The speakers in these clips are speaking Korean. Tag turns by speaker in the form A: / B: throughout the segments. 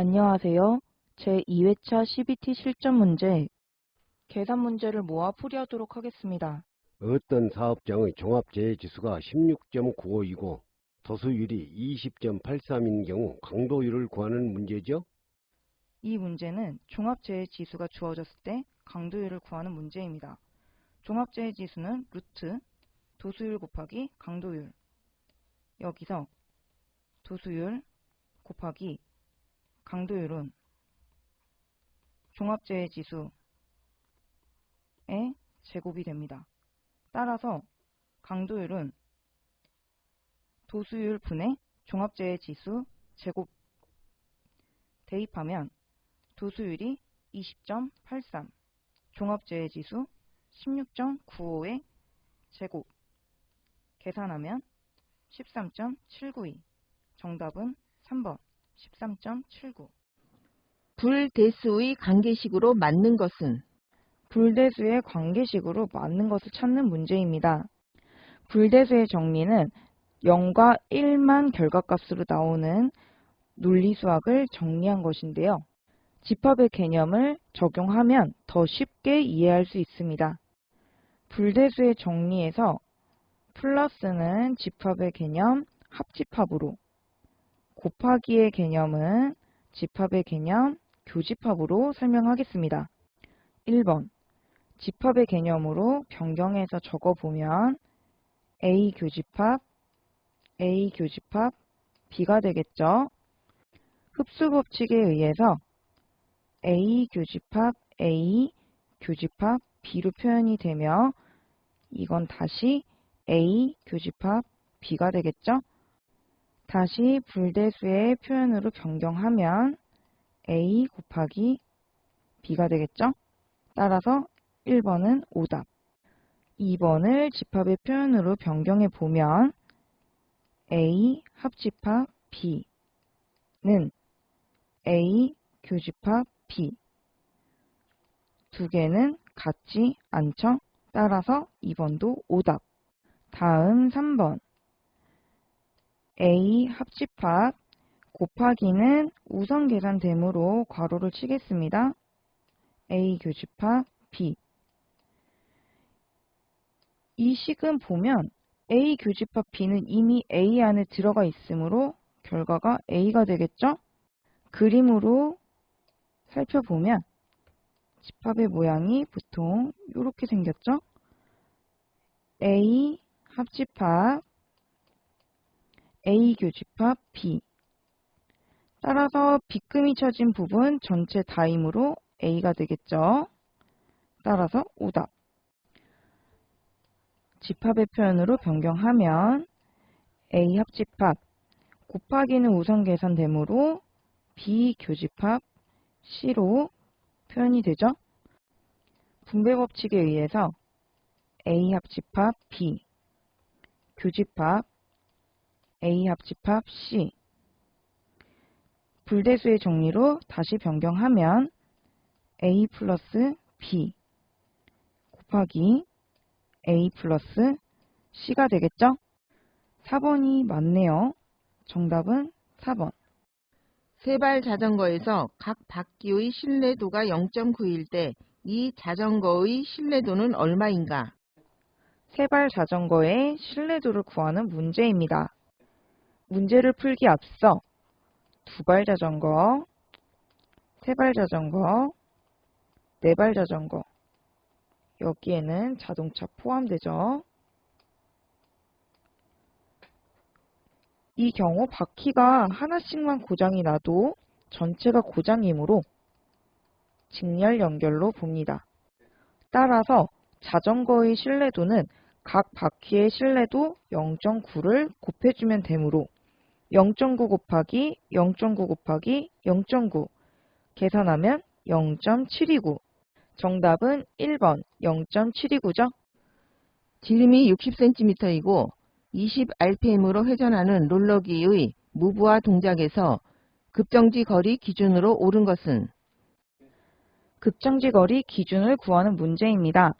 A: 안녕하세요. 제2회차 CBT 실전 문제, 계산 문제를 모아 풀이하도록 하겠습니다.
B: 어떤 사업장의 종합재해지수가 16.95이고 도수율이 20.83인 경우 강도율을 구하는 문제죠.
A: 이 문제는 종합재해지수가 주어졌을 때 강도율을 구하는 문제입니다. 종합재해지수는 루트 도수율 곱하기 강도율. 여기서 도수율 곱하기 강도율은 종합재해지수의 제곱이 됩니다. 따라서 강도율은 도수율 분의 종합재해지수 제곱 대입하면 도수율이 20.83, 종합재해지수 16.95의 제곱 계산하면 13.792, 정답은 3번 13.79.
C: 불대수의 관계식으로 맞는 것은?
A: 불대수의 관계식으로 맞는 것을 찾는 문제입니다. 불대수의 정리는 0과 1만 결과값으로 나오는 논리수학을 정리한 것인데요. 집합의 개념을 적용하면 더 쉽게 이해할 수 있습니다. 불대수의 정리에서 플러스는 집합의 개념 합집합으로, 곱하기의 개념은 집합의 개념 교집합으로 설명하겠습니다. 1번, 집합의 개념으로 변경해서 적어보면 A 교집합, A 교집합, B가 되겠죠. 흡수 법칙에 의해서 A 교집합, A 교집합, B로 표현이 되며 이건 다시 A 교집합, B가 되겠죠. 다시 불대수의 표현으로 변경하면 A 곱하기 B가 되겠죠. 따라서 1번은 오답. 2번을 집합의 표현으로 변경해 보면 A 합집합 B는 A 교집합 B. 두 개는 같지 않죠? 따라서 2번도 오답. 다음 3번. A 합집합 곱하기는 우선 계산되므로 괄호를 치겠습니다. A 교집합 B. 이 식은 보면 A 교집합 B는 이미 A 안에 들어가 있으므로 결과가 A가 되겠죠? 그림으로 살펴보면 집합의 모양이 보통 이렇게 생겼죠? A 합집합 A 교집합 B. 따라서 빗금이 쳐진 부분 전체 다이므로 A가 되겠죠? 따라서 오답. 집합의 표현으로 변경하면 A 합집합 곱하기는 우선 계산되므로 B 교집합 C로 표현이 되죠. 분배 법칙에 의해서 A 합집합 B 교집합 A 합집합 C. 불대수의 정리로 다시 변경하면 A 플러스 B 곱하기 A 플러스 C가 되겠죠? 4번이 맞네요. 정답은 4번.
C: 세발 자전거에서 각 바퀴의 신뢰도가 0.9일 때 이 자전거의 신뢰도는 얼마인가?
A: 세발 자전거의 신뢰도를 구하는 문제입니다. 문제를 풀기 앞서 두발 자전거, 세발 자전거, 네발 자전거, 여기에는 자동차 포함되죠. 이 경우 바퀴가 하나씩만 고장이 나도 전체가 고장이므로 직렬 연결로 봅니다. 따라서 자전거의 신뢰도는 각 바퀴의 신뢰도 0.9를 곱해주면 되므로 0.9 곱하기 0.9 곱하기 0.9 계산하면 0.729. 정답은 1번 0.729죠.
C: 지름이 60cm이고 20rpm으로 회전하는 롤러기의 무브화 동작에서 급정지 거리 기준으로 옳은 것은?
A: 급정지 거리 기준을 구하는 문제입니다.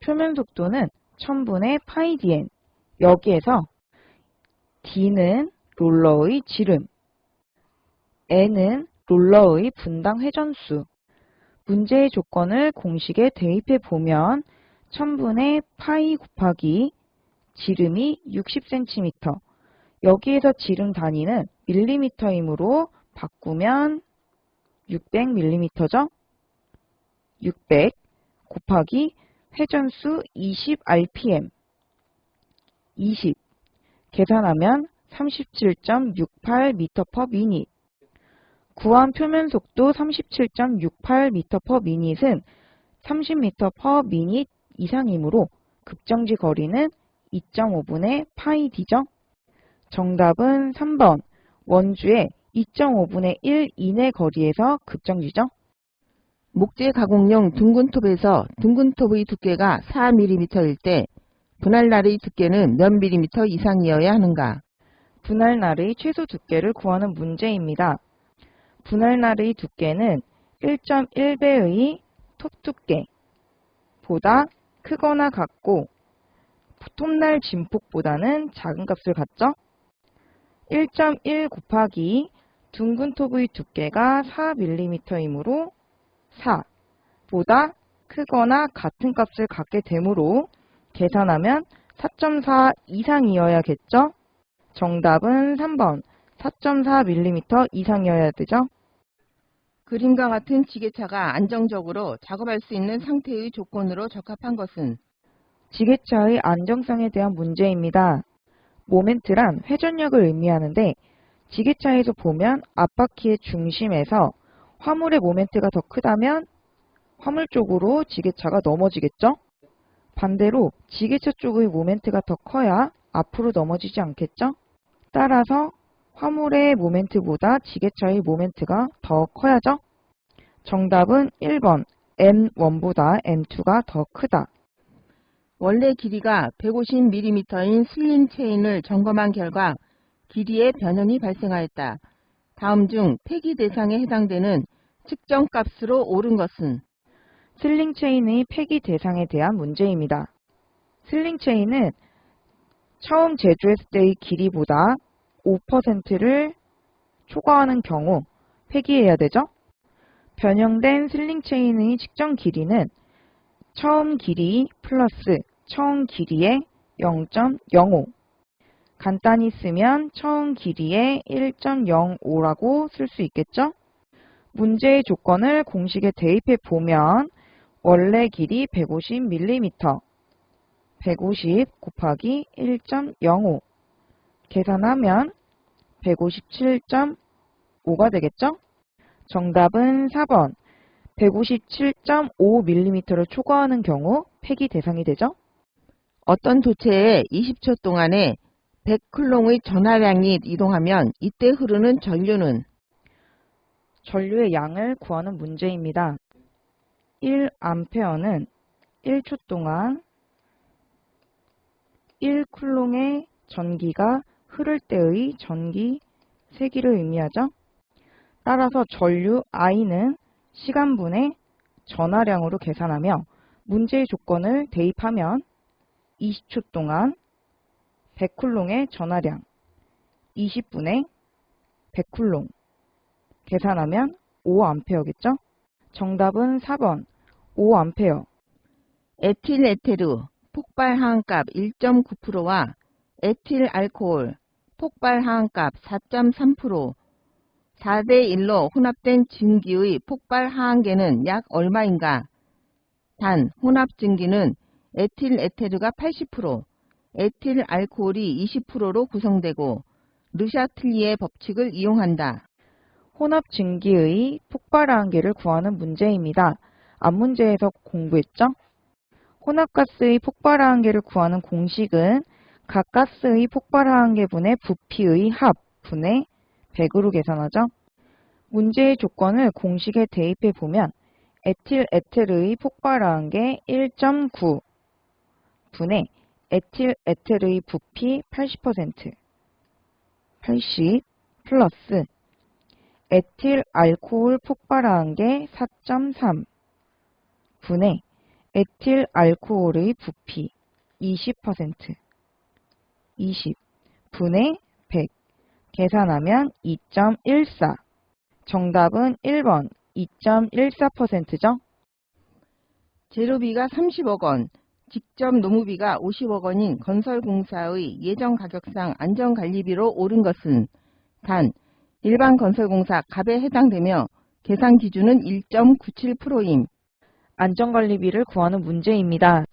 A: 표면 속도는 1000분의 파이 dn. 여기에서 d는 롤러의 지름, n은 롤러의 분당 회전수. 문제의 조건을 공식에 대입해 보면 1000분의 파이 곱하기 지름이 60cm, 여기에서 지름 단위는 밀리미터이므로 바꾸면 600mm죠? 600 곱하기 회전수 20rpm, 20 계산하면 37.68m/min. 구한 표면 속도 37.68m/min은 30m/min 이상이므로 급정지 거리는 2.5분의 파이 d죠. 정답은 3번. 원주의 2.5분의 1 이내 거리에서 급정지죠.
C: 목재 가공용 둥근톱에서 둥근톱의 두께가 4mm일 때 분할날의 두께는 몇 mm 이상이어야 하는가?
A: 분할날의 최소 두께를 구하는 문제입니다. 분할날의 두께는 1.1배의 톱 두께보다 크거나 같고 톱날 진폭보다는 작은 값을 갖죠. 1.1 곱하기 둥근 톱의 두께가 4mm이므로 4보다 크거나 같은 값을 갖게 되므로 계산하면 4.4 이상이어야겠죠. 정답은 3번. 4.4mm 이상이어야 되죠.
C: 그림과 같은 지게차가 안정적으로 작업할 수 있는 상태의 조건으로 적합한 것은?
A: 지게차의 안정성에 대한 문제입니다. 모멘트란 회전력을 의미하는데 지게차에서 보면 앞바퀴의 중심에서 화물의 모멘트가 더 크다면 화물 쪽으로 지게차가 넘어지겠죠? 반대로 지게차 쪽의 모멘트가 더 커야 앞으로 넘어지지 않겠죠? 따라서 화물의 모멘트보다 지게차의 모멘트가 더 커야죠? 정답은 1번. N1보다 N2가 더 크다.
C: 원래 길이가 150mm인 슬링 체인을 점검한 결과 길이의 변형이 발생하였다. 다음 중 폐기 대상에 해당되는 측정 값으로 옳은 것은?
A: 슬링 체인의 폐기 대상에 대한 문제입니다. 슬링 체인은 처음 제조했을 때의 길이보다 5%를 초과하는 경우 폐기해야 되죠. 변형된 슬링 체인의 측정 길이는 처음 길이 플러스 처음 길이의 0.05. 간단히 쓰면 처음 길이의 1.05라고 쓸 수 있겠죠? 문제의 조건을 공식에 대입해 보면 원래 길이 150mm, 150 곱하기 1.05 계산하면 157.5가 되겠죠? 정답은 4번. 157.5mm를 초과하는 경우 폐기 대상이 되죠?
C: 어떤 도체에 20초 동안에 100쿨롱의 전하량이 이동하면 이때 흐르는 전류는?
A: 전류의 양을 구하는 문제입니다. 1A는 1초 동안 1쿨롱의 전기가 흐를 때의 전기 세기를 의미하죠. 따라서 전류 I는 시간분의 전하량으로 계산하며 문제의 조건을 대입하면 20초 동안 100쿨롱의 전하량 20분의 100쿨롱 계산하면 5A겠죠? 정답은 4번 5A.
C: 에틸에테르 폭발 하한값 1.9%와 에틸 알코올 폭발 하한값 4.3%, 4대1로 혼합된 증기의 폭발 하한계는 약 얼마인가? 단, 혼합 증기는 에틸 에테르가 80%, 에틸 알코올이 20%로 구성되고 르샤틀리의 법칙을 이용한다.
A: 혼합 증기의 폭발 하한계를 구하는 문제입니다. 앞 문제에서 공부했죠? 혼합가스의 폭발 하한계를 구하는 공식은 각 가스의 폭발 하한계분의 부피의 합 분의 100으로 계산하죠. 문제의 조건을 공식에 대입해 보면 에틸 에테르의 폭발 하한계 1.9 분의 에틸 에테르의 부피 80% 80 플러스 에틸 알코올 폭발 하한계 4.3 분의 에틸 알코올의 부피 20% 20 분의 100 계산하면 2.14. 정답은 1번 2.14%죠.
C: 재료비가 30억 원, 직접 노무비가 50억 원인 건설공사의 예정 가격상 안전관리비로 오른 것은 단, 일반 건설공사 갑에 해당되며 계산 기준은 1.97%임.
A: 안전관리비를 구하는 문제입니다.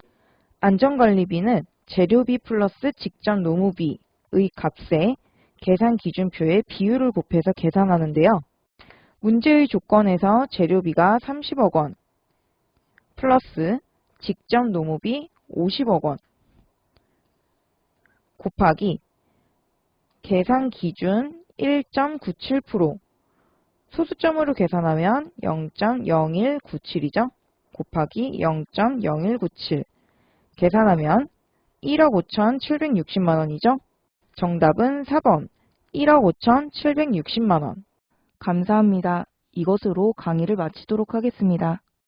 A: 안전관리비는 재료비 플러스 직접 노무비의 값에 계산 기준표의 비율을 곱해서 계산하는데요. 문제의 조건에서 재료비가 30억 원 플러스 직접 노무비 50억 원 곱하기 계산 기준 1.97% 소수점으로 계산하면 0.0197이죠. 곱하기 0.0197 계산하면 1억 5,760만 원이죠. 정답은 4번 1억 5,760만 원. 감사합니다. 이것으로 강의를 마치도록 하겠습니다.